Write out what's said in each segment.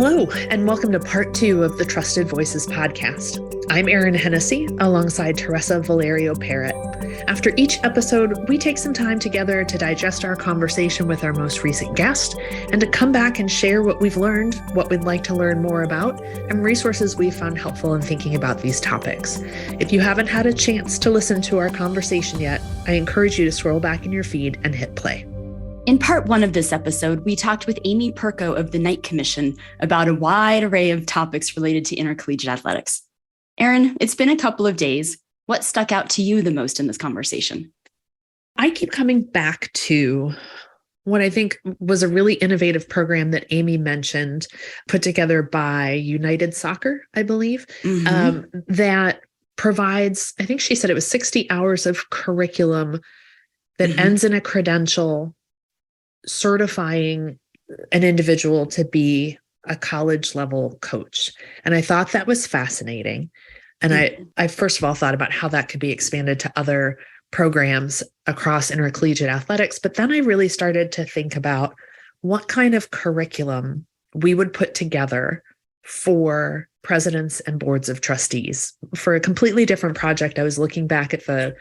Hello, and welcome to part 2 of the Trusted Voices podcast. I'm Erin Hennessy, alongside Teresa Valerio Parrot. After each episode, we take some time together to digest our conversation with our most recent guest and to come back and share what we've learned, what we'd like to learn more about, and resources we've found helpful in thinking about these topics. If you haven't had a chance to listen to our conversation yet, I encourage you to scroll back in your feed and hit play. In part 1 of this episode, we talked with Amy Perko of the Knight Commission about a wide array of topics related to intercollegiate athletics. Erin, it's been a couple of days. What stuck out to you the most in this conversation? I keep coming back to what I think was a really innovative program that Amy mentioned, put together by United Soccer, I believe, that provides, I think she said it was 60 hours of curriculum that ends in a credential certifying an individual to be a college level coach. And I thought that was fascinating. And I first of all thought about how that could be expanded to other programs across intercollegiate athletics. But then I really started to think about what kind of curriculum we would put together for presidents and boards of trustees. For a completely different project, I was looking back at the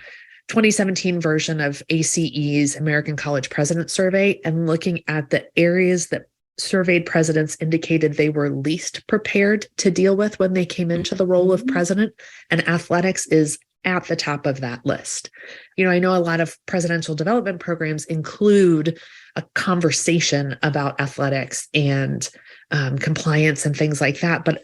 2017 version of ACE's American College President Survey and looking at the areas that surveyed presidents indicated they were least prepared to deal with when they came into the role of president, and athletics is at the top of that list. You know, I know a lot of presidential development programs include a conversation about athletics and compliance and things like that, but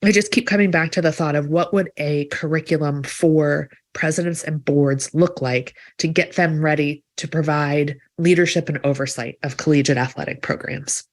I just keep coming back to the thought of what would a curriculum for presidents and boards look like to get them ready to provide leadership and oversight of collegiate athletic programs.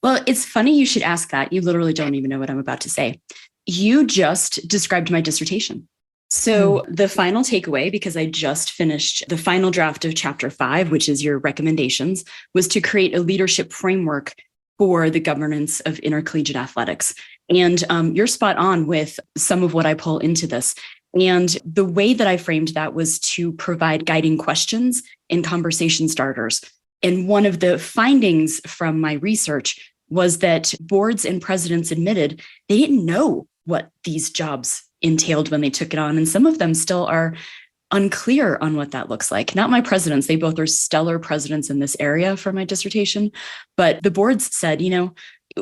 Well, it's funny you should ask that. You literally don't even know what I'm about to say. You just described my dissertation. So the final takeaway, because I just finished the final draft of Chapter 5, which is your recommendations, was to create a leadership framework for the governance of intercollegiate athletics. And you're spot on with some of what I pull into this. And the way that I framed that was to provide guiding questions and conversation starters. And one of the findings from my research was that boards and presidents admitted they didn't know what these jobs entailed when they took it on. And some of them still are unclear on what that looks like. Not my presidents. They both are stellar presidents in this area for my dissertation. But the boards said, you know,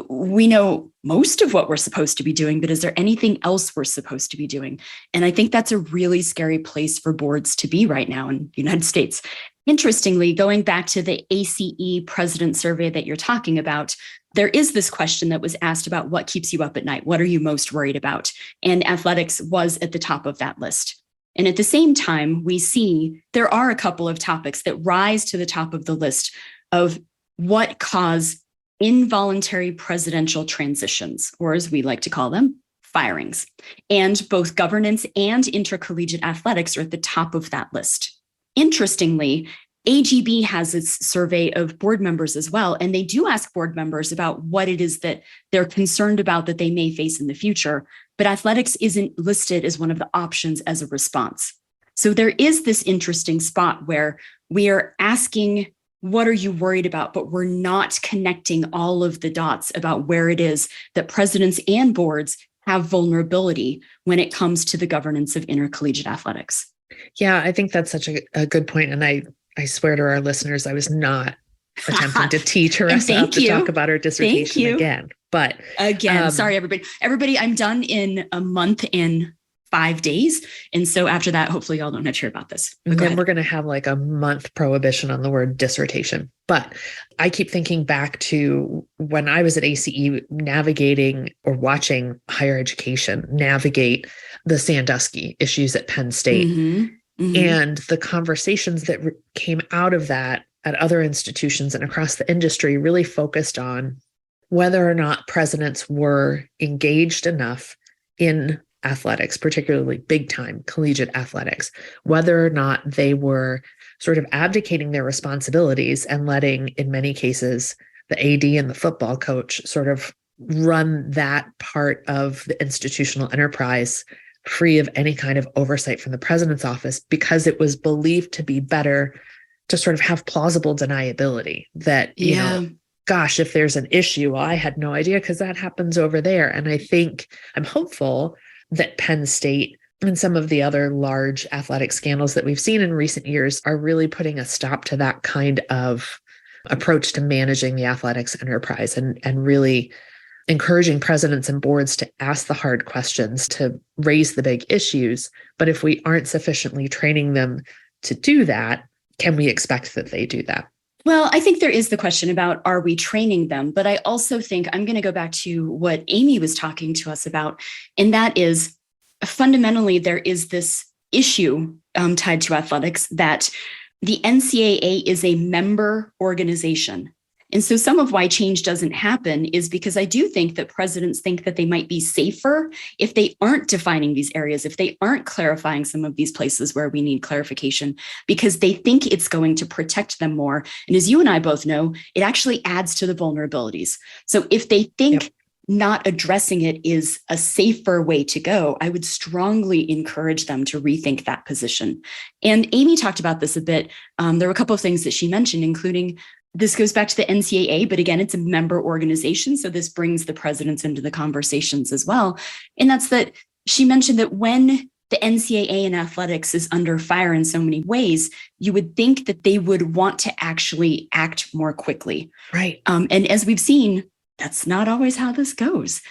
we know most of what we're supposed to be doing, but is there anything else we're supposed to be doing? And I think that's a really scary place for boards to be right now in the United States. Interestingly, going back to the ACE president survey that you're talking about, there is this question that was asked about what keeps you up at night? What are you most worried about? And athletics was at the top of that list. And at the same time, we see there are a couple of topics that rise to the top of the list of what cause involuntary presidential transitions, or as we like to call them, firings. And both governance and intercollegiate athletics are at the top of that list. Interestingly, AGB has its survey of board members as well, and they do ask board members about what it is that they're concerned about that they may face in the future, but athletics isn't listed as one of the options as a response. So there is this interesting spot where we are asking, what are you worried about? But we're not connecting all of the dots about where it is that presidents and boards have vulnerability when it comes to the governance of intercollegiate athletics. Yeah, I think that's such a good point. And I swear to our listeners, I was not attempting to teach her to talk about her dissertation again. But sorry, everybody. Everybody, I'm done in a month and 5 days. And so after that, hopefully y'all don't have to hear about this. And then we're going to have like a month prohibition on the word dissertation. But I keep thinking back to when I was at ACE navigating or watching higher education navigate the Sandusky issues at Penn State. And the conversations that came out of that at other institutions and across the industry really focused on whether or not presidents were engaged enough in athletics, particularly big time collegiate athletics, whether or not they were sort of abdicating their responsibilities and letting, in many cases, the AD and the football coach sort of run that part of the institutional enterprise free of any kind of oversight from the president's office, because it was believed to be better to sort of have plausible deniability that, you know, gosh, if there's an issue, well, I had no idea because that happens over there. And I'm hopeful that Penn State and some of the other large athletic scandals that we've seen in recent years are really putting a stop to that kind of approach to managing the athletics enterprise, and really encouraging presidents and boards to ask the hard questions, to raise the big issues. But if we aren't sufficiently training them to do that, can we expect that they do that? Well, I think there is the question about, are we training them? But I also think I'm going to go back to what Amy was talking to us about. And that is, fundamentally, there is this issue tied to athletics that the NCAA is a member organization. And so some of why change doesn't happen is because I do think that presidents think that they might be safer if they aren't defining these areas, if they aren't clarifying some of these places where we need clarification, because they think it's going to protect them more. And as you and I both know, it actually adds to the vulnerabilities. So if they think not addressing it is a safer way to go, I would strongly encourage them to rethink that position. And Amy talked about this a bit. There were a couple of things that she mentioned, including this goes back to the NCAA, but again, it's a member organization. So this brings the presidents into the conversations as well. And that's that she mentioned that when the NCAA in athletics is under fire in so many ways, you would think that they would want to actually act more quickly. Right. And as we've seen, that's not always how this goes.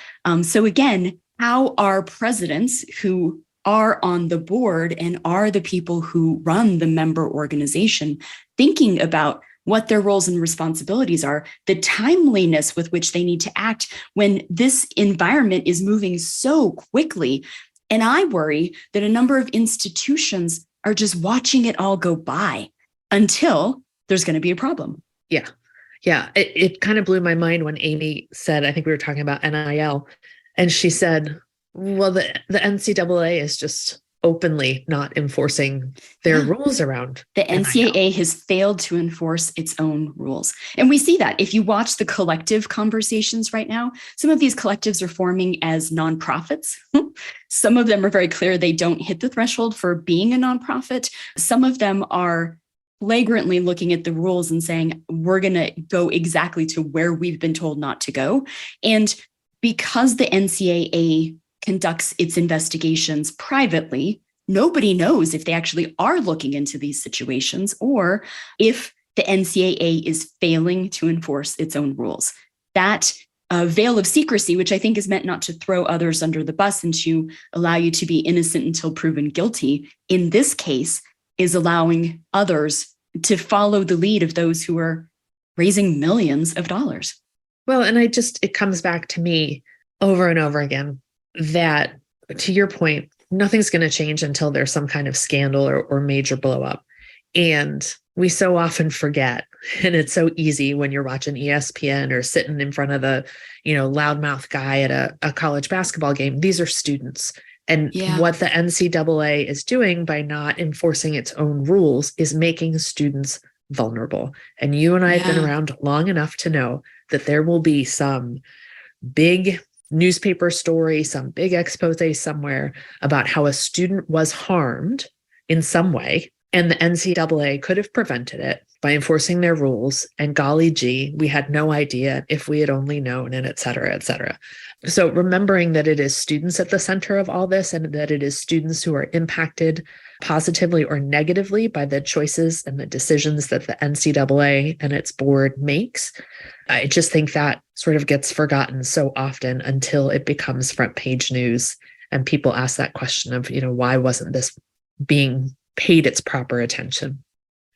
So again, how are presidents who are on the board and are the people who run the member organization thinking about what their roles and responsibilities are, the timeliness with which they need to act when this environment is moving so quickly? And I worry that a number of institutions are just watching it all go by until there's going to be a problem. Yeah. Yeah. It kind of blew my mind when Amy said, I think we were talking about NIL, and she said, well, the NCAA is just openly not enforcing their rules around the NCAA has failed to enforce its own rules. And we see that if you watch the collective conversations right now, some of these collectives are forming as nonprofits. Some of them are very clear they don't hit the threshold for being a nonprofit. Some of them are flagrantly looking at the rules and saying, we're going to go exactly to where we've been told not to go. And because the NCAA conducts its investigations privately, nobody knows if they actually are looking into these situations or if the NCAA is failing to enforce its own rules. That veil of secrecy, which I think is meant not to throw others under the bus and to allow you to be innocent until proven guilty, in this case is allowing others to follow the lead of those who are raising millions of dollars. Well, and it comes back to me over and over again that, to your point, nothing's going to change until there's some kind of scandal or major blow up. And we so often forget, and it's so easy when you're watching ESPN or sitting in front of the, loudmouth guy at a college basketball game. These are students. And what the NCAA is doing by not enforcing its own rules is making students vulnerable. And you and I have been around long enough to know that there will be some big newspaper story, some big expose somewhere about how a student was harmed in some way. And the NCAA could have prevented it by enforcing their rules. And golly gee, we had no idea if we had only known, and et cetera, et cetera. So remembering that it is students at the center of all this, and that it is students who are impacted positively or negatively by the choices and the decisions that the NCAA and its board makes. I just think that sort of gets forgotten so often until it becomes front page news and people ask that question of, why wasn't this being paid its proper attention?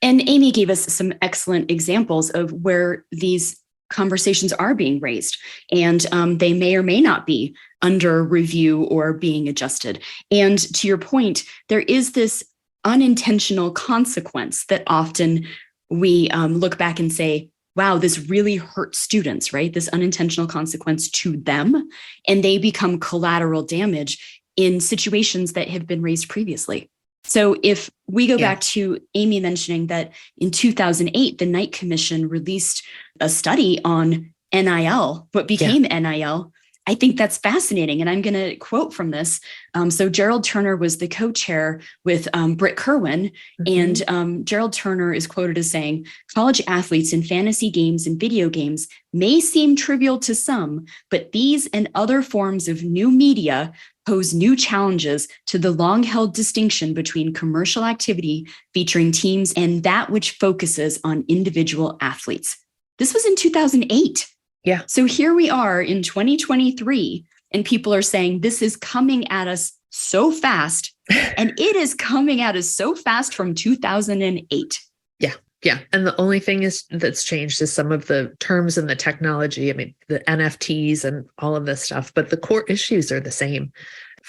And Amy gave us some excellent examples of where these conversations are being raised, and they may or may not be under review or being adjusted. And to your point, there is this unintentional consequence that often we look back and say, wow, this really hurt students, right? This unintentional consequence to them, and they become collateral damage in situations that have been raised previously. So if we go back to Amy mentioning that in 2008, the Knight Commission released a study on NIL, what became NIL, I think that's fascinating. And I'm going to quote from this. So Gerald Turner was the co-chair with Britt Kerwin. And Gerald Turner is quoted as saying, college athletes in fantasy games and video games may seem trivial to some, but these and other forms of new media pose new challenges to the long-held distinction between commercial activity featuring teams and that which focuses on individual athletes. This was in 2008. Yeah. So here we are in 2023, and people are saying this is coming at us so fast, and it is coming at us so fast from 2008. Yeah. Yeah. And the only thing that's changed is some of the terms and the technology. I mean, the NFTs and all of this stuff, but the core issues are the same.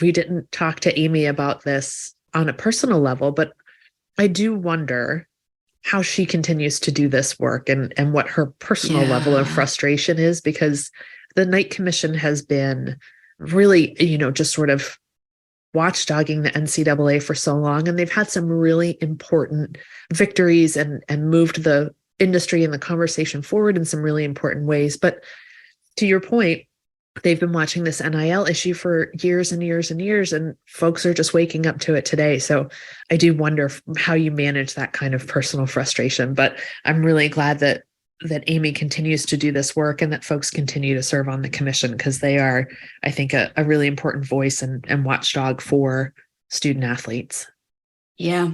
We didn't talk to Amy about this on a personal level, but I do wonder how she continues to do this work and what her personal level of frustration is, because the Knight Commission has been really, just sort of watchdogging the NCAA for so long. And they've had some really important victories and moved the industry and the conversation forward in some really important ways. But to your point, they've been watching this NIL issue for years and years and years, and folks are just waking up to it today. So I do wonder how you manage that kind of personal frustration, but I'm really glad that Amy continues to do this work and that folks continue to serve on the commission, because they are, I think, a really important voice and watchdog for student athletes. Yeah.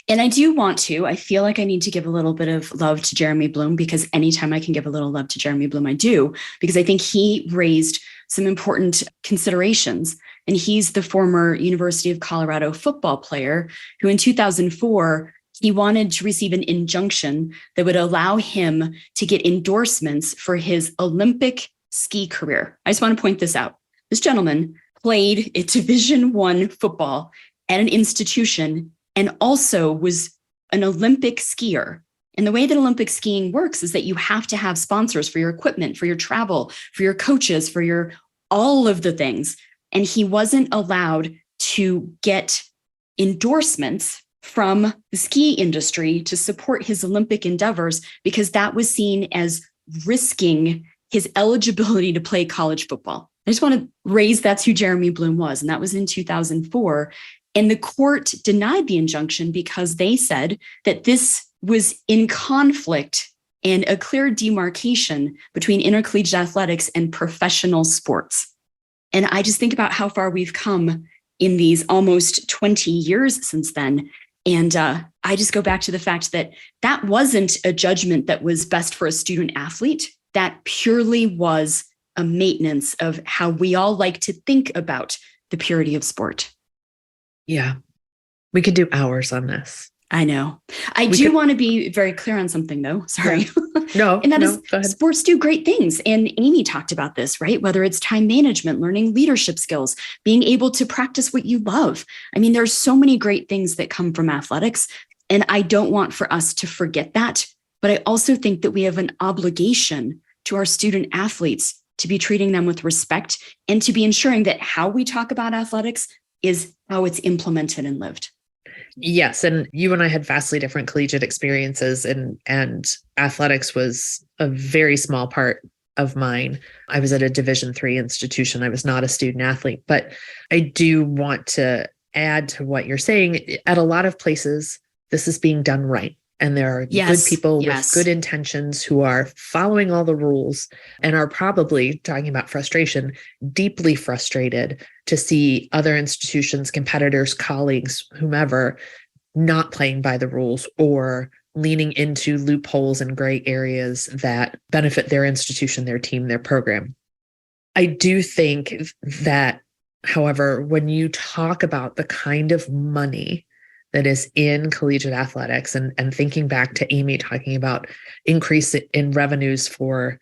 And I feel like I need to give a little bit of love to Jeremy Bloom, because anytime I can give a little love to Jeremy Bloom, I do, because I think he raised some important considerations. And he's the former University of Colorado football player who in 2004, he wanted to receive an injunction that would allow him to get endorsements for his Olympic ski career. I just want to point this out. This gentleman played a Division I football at an institution and also was an Olympic skier. And the way that Olympic skiing works is that you have to have sponsors for your equipment, for your travel, for your coaches, for your all of the things. And he wasn't allowed to get endorsements from the ski industry to support his Olympic endeavors, because that was seen as risking his eligibility to play college football. I just want to raise that's who Jeremy Bloom was. And that was in 2004. And the court denied the injunction because they said that this was in conflict and a clear demarcation between intercollegiate athletics and professional sports. And I just think about how far we've come in these almost 20 years since then. And I just go back to the fact that that wasn't a judgment that was best for a student athlete. That purely was a maintenance of how we all like to think about the purity of sport. Yeah, we could do hours on this. I know. I do want to be very clear on something, though. Sorry. Yeah. No, and that is sports do great things. And Amy talked about this, right? Whether it's time management, learning leadership skills, being able to practice what you love. I mean, there's so many great things that come from athletics. And I don't want for us to forget that. But I also think that we have an obligation to our student athletes to be treating them with respect and to be ensuring that how we talk about athletics is how it's implemented and lived. Yes. And you and I had vastly different collegiate experiences, and athletics was a very small part of mine. I was at a Division III institution. I was not a student athlete, but I do want to add to what you're saying. At a lot of places, this is being done right. And there are good people with good intentions who are following all the rules and are probably, talking about frustration, deeply frustrated to see other institutions, competitors, colleagues, whomever, not playing by the rules or leaning into loopholes and gray areas that benefit their institution, their team, their program. I do think that, however, when you talk about the kind of money that is in collegiate athletics, and thinking back to Amy talking about increase in revenues for,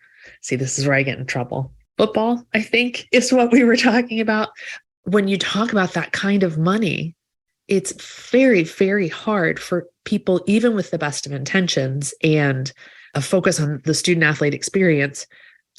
this is where I get in trouble. Football, I think, is what we were talking about. When you talk about that kind of money, it's very, very hard for people, even with the best of intentions and a focus on the student athlete experience,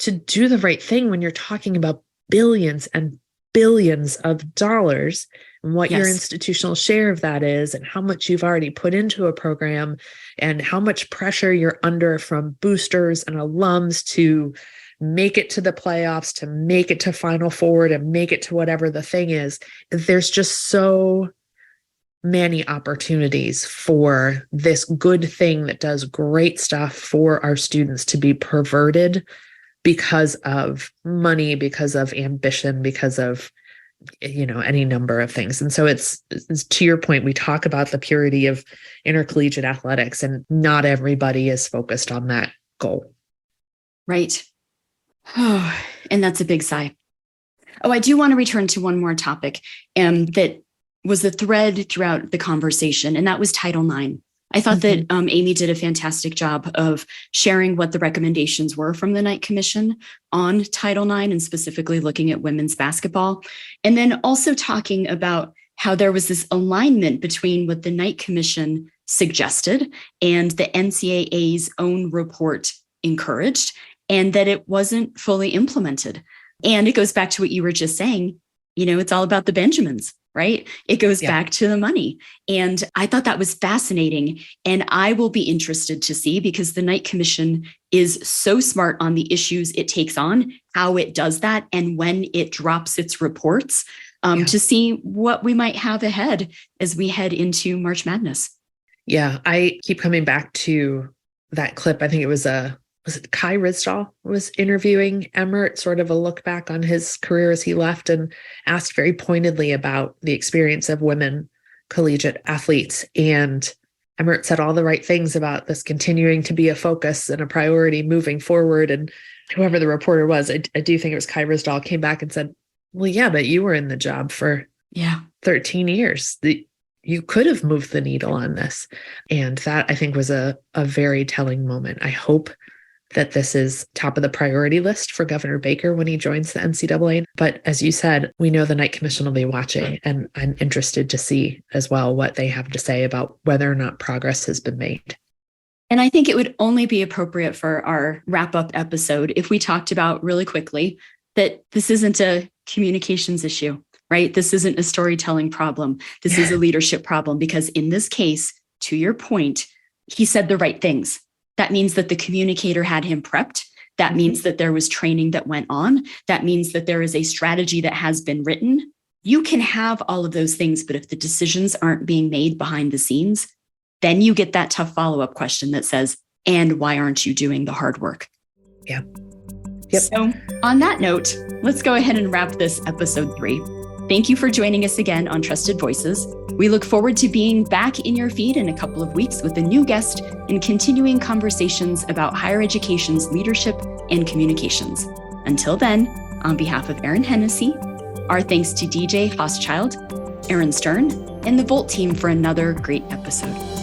to do the right thing when you're talking about billions and billions of dollars, and what your institutional share of that is, and how much you've already put into a program, and how much pressure you're under from boosters and alums to make it to the playoffs, to make it to Final Four, to make it to whatever the thing is. There's just so many opportunities for this good thing that does great stuff for our students to be perverted because of money, because of ambition, because of, any number of things. And so it's to your point, we talk about the purity of intercollegiate athletics, and not everybody is focused on that goal. Right. Oh, and that's a big sigh. Oh, I do want to return to one more topic that was the thread throughout the conversation, and that was Title IX. I thought that Amy did a fantastic job of sharing what the recommendations were from the Knight Commission on Title IX, and specifically looking at women's basketball. And then also talking about how there was this alignment between what the Knight Commission suggested and the NCAA's own report encouraged, and that it wasn't fully implemented. And it goes back to what you were just saying, it's all about the Benjamins, right? It goes back to the money. And I thought that was fascinating. And I will be interested to see, because the Knight Commission is so smart on the issues it takes on, how it does that, and when it drops its reports, to see what we might have ahead as we head into March Madness. Yeah, I keep coming back to that clip. I think it was it Kai Rizdal was interviewing Emmert, sort of a look back on his career as he left, and asked very pointedly about the experience of women collegiate athletes. And Emmert said all the right things about this continuing to be a focus and a priority moving forward. And whoever the reporter was, I do think it was Kai Rizdal, came back and said, well, yeah, but you were in the job for 13 years. You could have moved the needle on this. And that, I think, was a very telling moment. I hope that this is top of the priority list for Governor Baker when he joins the NCAA. But as you said, we know the Knight Commission will be watching, and I'm interested to see as well what they have to say about whether or not progress has been made. And I think it would only be appropriate for our wrap-up episode if we talked about really quickly that this isn't a communications issue, right? This isn't a storytelling problem. This is a leadership problem, because in this case, to your point, he said the right things. That means that the communicator had him prepped. That means that there was training that went on. That means that there is a strategy that has been written. You can have all of those things, but if the decisions aren't being made behind the scenes, then you get that tough follow-up question that says, and why aren't you doing the hard work? Yeah. Yep. So on that note, let's go ahead and wrap this episode 3. Thank you for joining us again on Trusted Voices. We look forward to being back in your feed in a couple of weeks with a new guest and continuing conversations about higher education's leadership and communications. Until then, on behalf of Erin Hennessy, our thanks to DJ Hochschild, Aaron Stern, and the Volt team for another great episode.